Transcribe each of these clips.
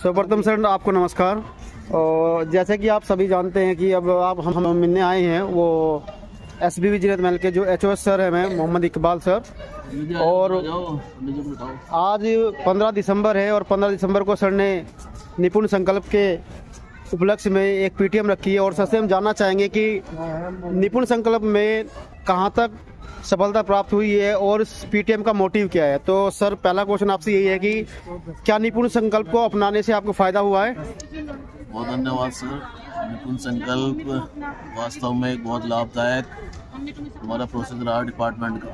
सर्वप्रथम सर आपको नमस्कार। और जैसे कि आप सभी जानते हैं कि अब आप हम मिलने आए हैं वो SBV जीनत महल के जो HOS सर हैं मोहम्मद इकबाल सर। और आज 15 दिसंबर है और 15 दिसंबर को सर ने निपुण संकल्प के उपलक्ष्य में एक PTM रखी है। और सर से हम जानना चाहेंगे कि निपुण संकल्प में कहाँ तक सफलता प्राप्त हुई है और इस PTM का मोटिव क्या है। तो सर पहला क्वेश्चन आपसे यही है कि क्या निपुण संकल्प को अपनाने से आपको फायदा हुआ है? बहुत धन्यवाद सर। निपुण संकल्प वास्तव में एक बहुत लाभदायक हमारा प्रोसेस रहा डिपार्टमेंट का।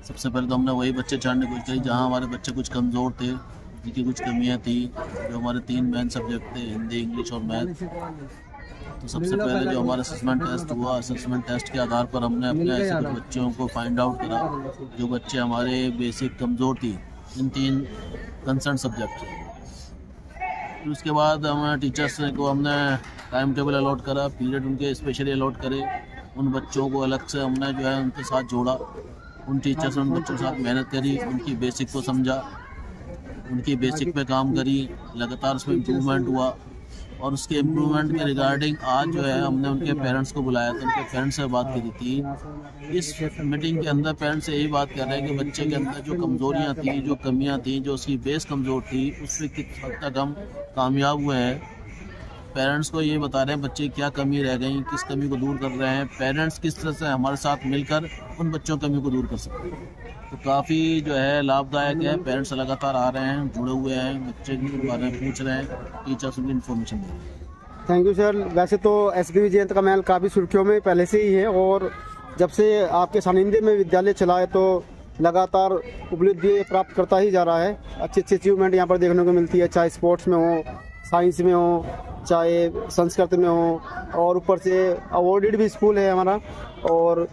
सबसे पहले तो हमने वही बच्चे छांटने की कोशिश करी जहाँ हमारे बच्चे कुछ कमज़ोर थे, जिनकी कुछ कमियाँ थी। जो हमारे 3 मेन सब्जेक्ट थे, हिंदी, इंग्लिश और मैथ। तो सबसे पहले जो हमारा असेसमेंट टेस्ट हुआ, असेसमेंट टेस्ट के आधार पर हमने अपने ऐसे कुछ बच्चों को फाइंड आउट करा जो बच्चे हमारे बेसिक कमज़ोर थी इन 3 कंसर्न सब्जेक्ट। फिर उसके बाद हमें टीचर्स को हमने टाइम टेबल अलॉट करा, पीरियड उनके स्पेशली अलॉट करे। उन बच्चों को अलग से हमने जो है उनके साथ जोड़ा, उन टीचर्स ने उन बच्चों के साथ मेहनत करी, उनकी बेसिक को समझा, उनकी बेसिक पे काम करी। लगातार उसमें इम्प्रूवमेंट हुआ और उसके इम्प्रूवमेंट के रिगार्डिंग आज जो है हमने उनके पेरेंट्स को बुलाया था, उनके पेरेंट्स से बात करी थी। इस मीटिंग के अंदर पेरेंट्स से यही बात कर रहे हैं कि बच्चे के अंदर जो कमज़ोरियाँ थी, जो कमियाँ थी, जो उसकी बेस कमज़ोर थी, उस पर किस हद तक हम कामयाब हुए हैं। पेरेंट्स को ये बता रहे हैं बच्चे क्या कमी रह गई, किस कमी को दूर कर रहे हैं, पेरेंट्स किस तरह से हमारे साथ मिलकर उन बच्चों की कमी को दूर कर सकते हैं। तो काफ़ी जो है लाभदायक है। पेरेंट्स लगातार आ रहे हैं, जुड़े हुए हैं, बच्चे के बारे में पूछ रहे हैं, टीचर्स उनकी इन्फॉर्मेशन दे रहे हैं। Thank you sir. वैसे तो SBV जीनत का महल काफ़ी सुर्खियों में पहले से ही है और जब से आपके सानिध्य में विद्यालय चला है तो लगातार उपलब्धि प्राप्त करता ही जा रहा है। अच्छी अच्छी अचीवमेंट यहाँ पर देखने को मिलती है, चाहे स्पोर्ट्स में हो, साइंस में हो, चाहे संस्कृत में हो, और ऊपर से अवॉर्डेड भी स्कूल है हमारा। और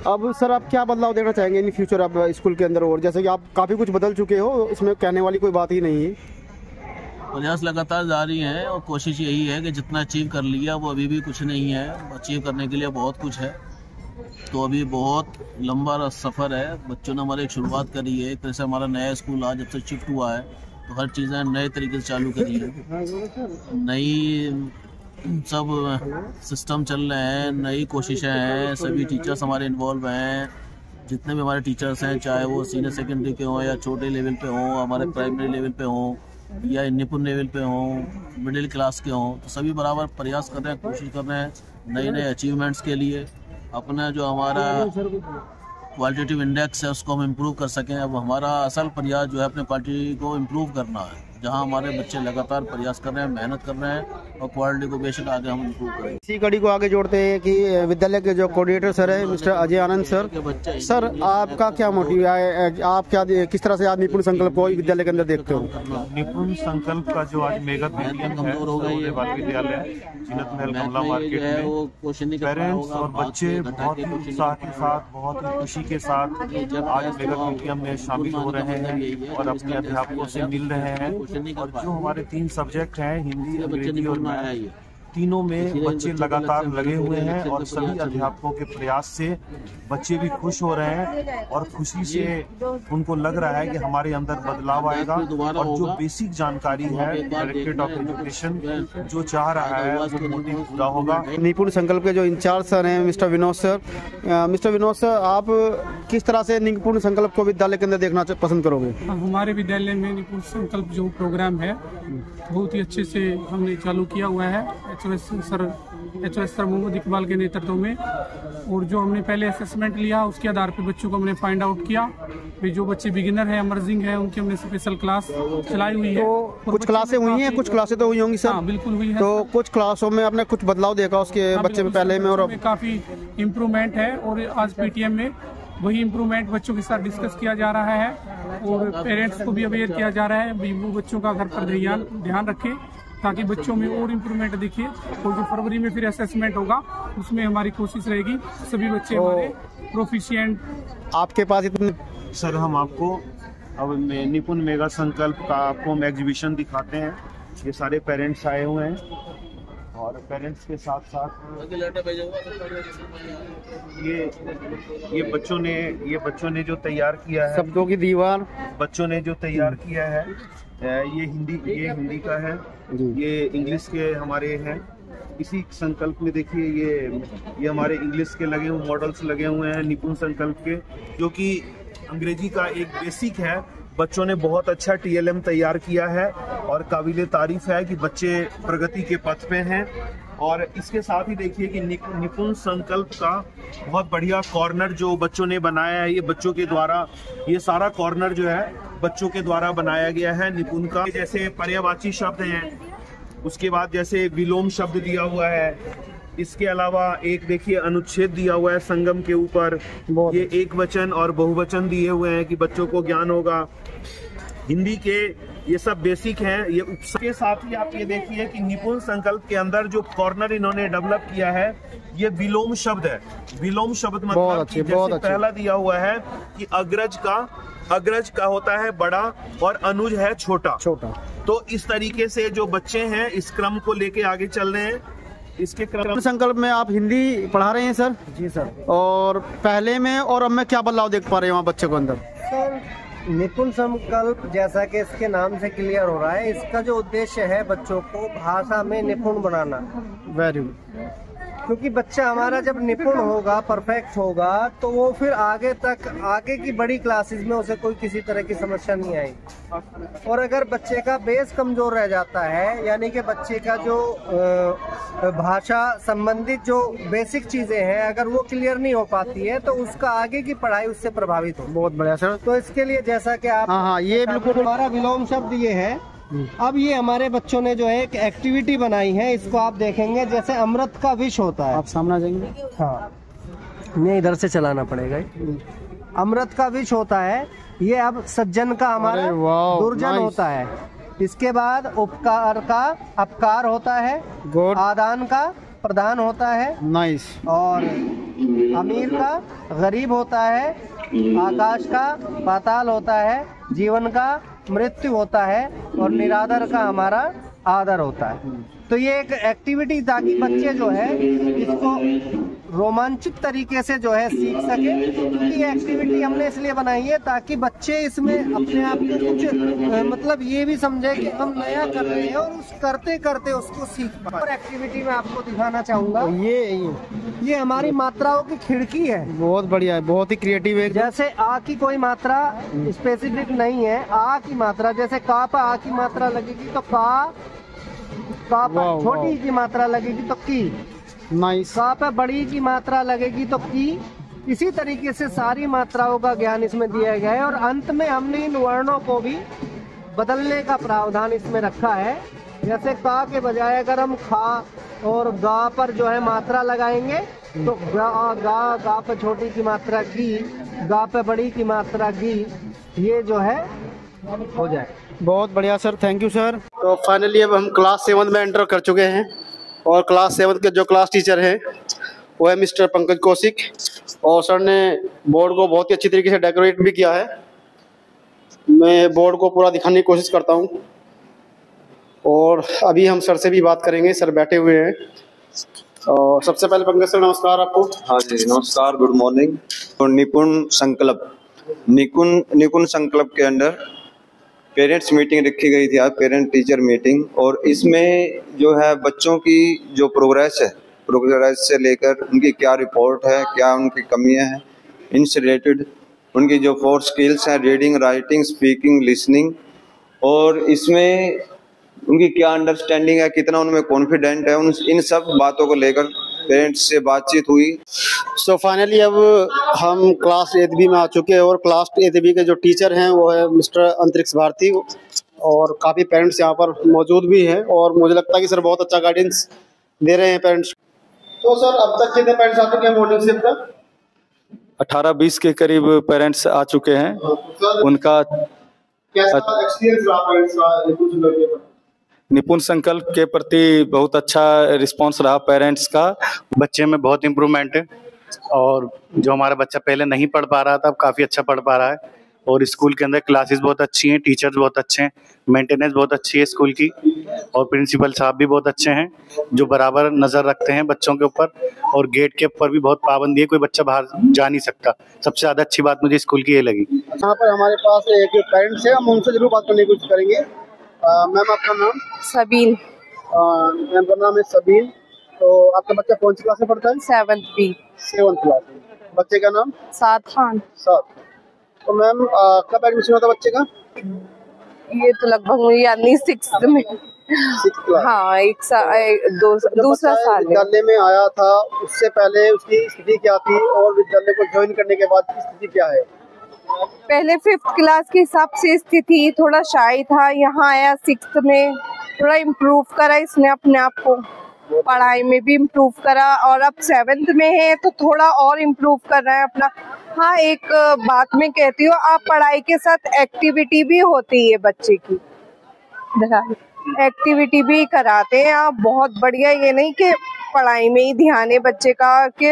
अब सर आप क्या बदलाव देखना चाहेंगे इन फ्यूचर आप स्कूल के अंदर? और जैसे कि आप काफ़ी कुछ बदल चुके हो, इसमें कहने वाली कोई बात ही नहीं है। प्रयास लगातार जारी है और कोशिश यही है कि जितना अचीव कर लिया वो अभी भी कुछ नहीं है, अचीव करने के लिए बहुत कुछ है। तो अभी बहुत लंबा सफ़र है। बच्चों ने हमारी एक शुरुआत करी है, एक तरह से हमारा नया स्कूल आज जब से शिफ्ट हुआ है तो हर चीज़ें नए तरीके से चालू करी है। नई सब सिस्टम चल रहे हैं, नई कोशिशें हैं, सभी टीचर्स हमारे इन्वॉल्व हैं। जितने भी हमारे टीचर्स हैं, चाहे वो सीनियर सेकेंडरी के हों या छोटे लेवल पे हों, हमारे प्राइमरी लेवल पे हों या निपुण लेवल पे हों, मिडिल क्लास के हों, तो सभी बराबर प्रयास कर रहे हैं, कोशिश कर रहे हैं नए नए अचीवमेंट्स के लिए। अपना जो हमारा क्वालिटेटिव इंडेक्स है उसको हम इम्प्रूव कर सकें। अब हमारा असल प्रयास जो है अपने क्वालिटी को इम्प्रूव करना है, जहां हमारे बच्चे लगातार प्रयास कर रहे हैं, मेहनत कर रहे हैं और क्वालिटी को बेशक आगे हम इम्प्रूव करें। इसी कड़ी को आगे जोड़ते हैं कि विद्यालय के जो कोऑर्डिनेटर सर है मिस्टर अजय आनंद सर, सर आपका क्या मोटिव है? आप क्या किस तरह से आज निपुण संकल्प को विद्यालय के अंदर देखते हो? निपुण संकल्प का जो आज मेगा PTM है विद्यालय जीनत महल कमला मार्केट में पेरेंट्स और बच्चे बहुत ही उत्साह के साथ, बहुत ही खुशी के साथ आज मेगा PTM में शामिल हो रहे हैं और अपने अध्यापकों से मिल रहे हैं। और जो हमारे 3 सब्जेक्ट हैं, हिंदी, अंग्रेजी और मैथ, तीनों में बच्चे लगातार लगे हुए हैं और सभी अध्यापकों के प्रयास से बच्चे भी खुश हो रहे हैं और खुशी से उनको लग रहा है कि हमारे अंदर बदलाव आएगा और जो बेसिक जानकारी है डायरेक्टरेट ऑफ एजुकेशन जो चाह रहा है वो मोटिव पूरा होगा। निपुण संकल्प के जो इंचार्ज सर हैं mister Vinod sir, mister Vinod sir आप किस तरह से निपुण संकल्प को विद्यालय के अंदर देखना पसंद करोगे? हमारे विद्यालय में निपुण संकल्प जो प्रोग्राम है बहुत ही अच्छे से हमने चालू किया हुआ है HOS सर मोहम्मद इकबाल के नेतृत्व में। और जो हमने पहले असेसमेंट लिया उसके आधार पर बच्चों को हमने फाइंड आउट किया कि जो बच्चे बिगिनर है, इमर्जिंग है, उनकी हमने स्पेशल क्लास चलाई हुई है। तो कुछ क्लासें हुई हैं, कुछ क्लासें तो हुई होंगी सर? हाँ बिल्कुल हुई है। तो कुछ क्लासों में आपने कुछ बदलाव देखा उसके बच्चे में पहले में और अब? काफ़ी इम्प्रूवमेंट है और आज PTM में वही इम्प्रूवमेंट बच्चों के साथ डिस्कस किया जा रहा है और पेरेंट्स को भी अवेयर किया जा रहा है वो बच्चों का घर पर ध्यान रखें ताकि बच्चों में और इम्प्रूवमेंट दिखे। और जो फरवरी में फिर असेसमेंट होगा उसमें हमारी कोशिश रहेगी सभी बच्चे हमारे प्रोफिशिएंट। आपके पास इतने सर हम आपको अब निपुण मेगा संकल्प का आपको हम एग्जीबिशन दिखाते हैं। ये सारे पेरेंट्स आए हुए हैं और पेरेंट्स के साथ साथ ये बच्चों ने जो तैयार किया है, शब्दों की दीवार बच्चों ने जो तैयार किया है, ये हिंदी का है, ये इंग्लिश के हमारे हैं। इसी संकल्प में देखिए ये हमारे इंग्लिश के लगे हुए मॉडल्स लगे हुए हैं निपुण संकल्प के, जो कि अंग्रेजी का एक बेसिक है। बच्चों ने बहुत अच्छा TLM तैयार किया है और काबिले तारीफ है कि बच्चे प्रगति के पथ पे हैं। और इसके साथ ही देखिए कि निपुण संकल्प का बहुत बढ़िया कॉर्नर जो बच्चों ने बनाया है, ये बच्चों के द्वारा, ये सारा कॉर्नर जो है बच्चों के द्वारा बनाया गया है निपुण का। जैसे पर्यायवाची शब्द हैं, उसके बाद जैसे विलोम शब्द दिया हुआ है, इसके अलावा एक देखिए अनुच्छेद दिया हुआ है संगम के ऊपर, ये एक वचन और बहुवचन दिए हुए हैं कि बच्चों को ज्ञान होगा। हिंदी के ये सब बेसिक हैं। ये के साथ ही आप ये देखिए कि निपुण संकल्प के अंदर जो कॉर्नर इन्होंने डेवलप किया है, ये विलोम शब्द है। विलोम शब्द मतलब कि जैसे पहला दिया हुआ है कि अग्रज का होता है बड़ा और अनुज है छोटा। तो इस तरीके से जो बच्चे हैं इस क्रम को लेके आगे चल रहे हैं। इसके क्रम संकल्प में आप हिंदी पढ़ा रहे हैं सर? जी सर। और पहले में और अब में क्या बदलाव देख पा रहे हैं वहाँ बच्चे को अंदर? सर, निपुण संकल्प जैसा कि इसके नाम से क्लियर हो रहा है, इसका जो उद्देश्य है बच्चों को भाषा में निपुण बनाना। Very good. क्योंकि बच्चा हमारा जब निपुण होगा, परफेक्ट होगा, तो वो फिर आगे की बड़ी क्लासेस में उसे कोई किसी तरह की समस्या नहीं आएगी। और अगर बच्चे का बेस कमजोर रह जाता है, यानी कि बच्चे का जो भाषा संबंधित जो बेसिक चीजें हैं अगर वो क्लियर नहीं हो पाती है, तो उसका आगे की पढ़ाई उससे प्रभावित हो। बहुत बढ़िया सर। तो इसके लिए जैसा कि आप ये बिल्कुल हमारा विलोम शब्द ये है। अब ये हमारे बच्चों ने जो है एक एक्टिविटी बनाई है, इसको आप देखेंगे जैसे अमृत का विष होता है। आप सामने आ जाएंगे। हाँ, मैं इधर से चलाना पड़ेगा। अमृत का विष होता है, ये अब सज्जन का हमारा दुर्जन होता है। इसके बाद उपकार का अपकार होता है, आदान का प्रदान होता है, नाइस। और अमीर का गरीब होता है, आकाश का पाताल होता है, जीवन का मृत्यु होता है, और निरादर का हमारा आदर होता है। तो ये एक एक्टिविटी ताकि बच्चे जो है इसको रोमांचित तरीके से जो है सीख सके। क्योंकि ये एक्टिविटी हमने इसलिए बनाई है ताकि बच्चे इसमें अपने आप को कुछ मतलब ये भी समझे कि हम नया कर रहे हैं, और उस करते करते उसको सीख पाए। और एक्टिविटी में आपको दिखाना चाहूँगा, ये हमारी मात्राओं की खिड़की है। बहुत बढ़िया है, बहुत ही क्रिएटिव है। जैसे आ की कोई मात्रा स्पेसिफिक नहीं है, आ की मात्रा जैसे का पर आ की मात्रा लगेगी तो का पर छोटी की मात्रा लगेगी तो की, नाइस। का पे बड़ी की मात्रा लगेगी तो की। इसी तरीके से सारी मात्राओं का ज्ञान इसमें दिया गया है। और अंत में हमने इन वर्णों को भी बदलने का प्रावधान इसमें रखा है। जैसे का के बजाय अगर हम खा और गा पर जो है मात्रा लगाएंगे तो गा पे छोटी की मात्रा की, गा पे बड़ी की मात्रा की, ये जो है हो जाए। बहुत बढ़िया सर, थैंक यू सर। तो फाइनली अब हम क्लास 7 में एंटर कर चुके हैं, और क्लास 7 के जो क्लास टीचर हैं वो है मिस्टर पंकज कौशिक, और सर ने बोर्ड को बहुत ही अच्छी तरीके से डेकोरेट भी किया है। मैं बोर्ड को पूरा दिखाने की कोशिश करता हूँ, और अभी हम सर से भी बात करेंगे। सर बैठे हुए हैं। और सबसे पहले पंकज सर नमस्कार आपको। हाँ जी नमस्कार, गुड मॉर्निंग। निपुण संकल्प के अंडर पेरेंट्स मीटिंग रखी गई थी आज, पेरेंट टीचर मीटिंग। और इसमें जो है बच्चों की जो प्रोग्रेस से लेकर उनकी क्या रिपोर्ट है, क्या उनकी कमियां हैं, इनसे रिलेटेड उनकी जो 4 स्किल्स हैं, रीडिंग, राइटिंग, स्पीकिंग, लिसनिंग, और इसमें उनकी क्या अंडरस्टैंडिंग है, कितना उनमें कॉन्फिडेंट है, इन सब बातों को लेकर पेरेंट्स से बातचीत हुई। सो फाइनली अब हम क्लास 8B में आ चुके हैं, और क्लास 8B के जो टीचर हैं वो है मिस्टर अंतरिक्ष भारती, और काफ़ी पेरेंट्स यहाँ पर मौजूद भी हैं, और मुझे लगता है कि सर बहुत अच्छा गाइडेंस दे रहे हैं पेरेंट्स। तो सर अब तक कितने पेरेंट्स आ चुके हैं मॉर्निंग से? अब तक 18-20 के करीब पेरेंट्स आ चुके हैं। उनका कैसा एक्सपीरियंस रहा पेरेंट्स का निपुण संकल्प के प्रति? बहुत अच्छा रिस्पांस रहा पेरेंट्स का। बच्चे में बहुत इम्प्रूवमेंट है, और जो हमारा बच्चा पहले नहीं पढ़ पा रहा था अब काफ़ी अच्छा पढ़ पा रहा है। और स्कूल के अंदर क्लासेस बहुत अच्छी हैं, टीचर्स बहुत अच्छे हैं, मेंटेनेंस बहुत अच्छी है स्कूल की, और प्रिंसिपल साहब भी बहुत अच्छे हैं जो बराबर नज़र रखते हैं बच्चों के ऊपर, और गेट के ऊपर भी बहुत पाबंदी है, कोई बच्चा बाहर जा नहीं सकता। सबसे ज़्यादा अच्छी बात मुझे स्कूल की ये लगी। यहाँ पर हमारे पास एक पेरेंट्स है, हम उनसे जरूर बात करने की कोशिश करेंगे। मैम आपका नाम? सबीन। मैम का नाम है सबीन। तो आपका बच्चा कौन सी क्लास में पढ़ता है? 7th B। 7th क्लास में। बच्चे का नाम? साद खान। साद। तो मैम कब एडमिशन होता बच्चे का? ये तो लगभग मुझे याद नहीं, 6th में। 6th class. हाँ, दूसरा साल विद्यालय में आया था, उससे पहले उसकी स्थिति क्या थी और विद्यालय को ज्वाइन करने के बाद की स्थिति क्या है? पहले 5th क्लास के हिसाब से स्थिति थोड़ा शाय था, यहाँ आया 6th में, थोड़ा इम्प्रूव करा इसने अपने आप को, पढ़ाई में भी इम्प्रूव करा, और अब 7th में है तो थोड़ा और इम्प्रूव कर रहा है अपना। हाँ, एक बात मैं कहती हूँ, आप पढ़ाई के साथ एक्टिविटी भी होती है बच्चे की, एक्टिविटी भी कराते हैं आप, बहुत बढ़िया। ये नहीं कि पढ़ाई में ही ध्यान है बच्चे का, कि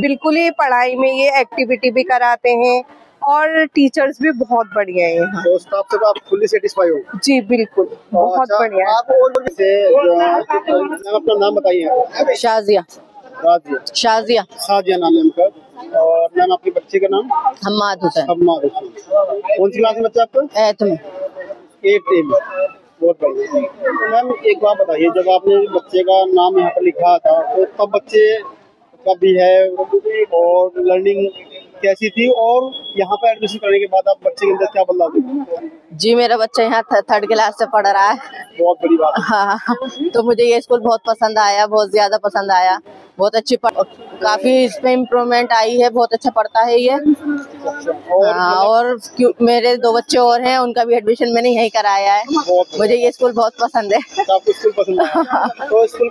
बिल्कुल ही पढ़ाई में, ये एक्टिविटी भी कराते हैं, और टीचर्स भी बहुत बढ़िया है यहाँ। तो स्टाफ से आप फुल्ली सेटिस्फाई हो? जी बिल्कुल, बहुत बढ़िया। आप और से अपना नाम बताइए। शाजिया। शाजिया। शाजिया नाम है उनका। और मैम आपके बच्चे का नाम? हम्माद हुसैन। हम्माद हुसैन। कौन सी क्लास में बच्चा आपका? 8th में। 8th में। बहुत बढ़िया। तो मैम एक बात बताइए, जब आपने बच्चे का नाम यहाँ पर लिखा था तो तब बच्चे का बिहेव और लर्निंग कैसी थी, और यहाँ पर एडमिशन करने के बाद आप बच्चे के अंदर क्या बदलाव देखे? जी, मेरा बच्चा यहाँ 3rd क्लास से पढ़ रहा है। बहुत बड़ी बात है। हाँ, तो मुझे ये स्कूल बहुत पसंद आया, बहुत ज्यादा पसंद आया, बहुत अच्छी काफी इसमें इम्प्रूवमेंट आई है, बहुत अच्छा पढ़ता है ये। और मेरे 2 बच्चे और हैं, उनका भी एडमिशन मैंने यहीं कराया है। मुझे ये स्कूल बहुत पसंद है। आपको स्कूल पसंद है? तो स्कूल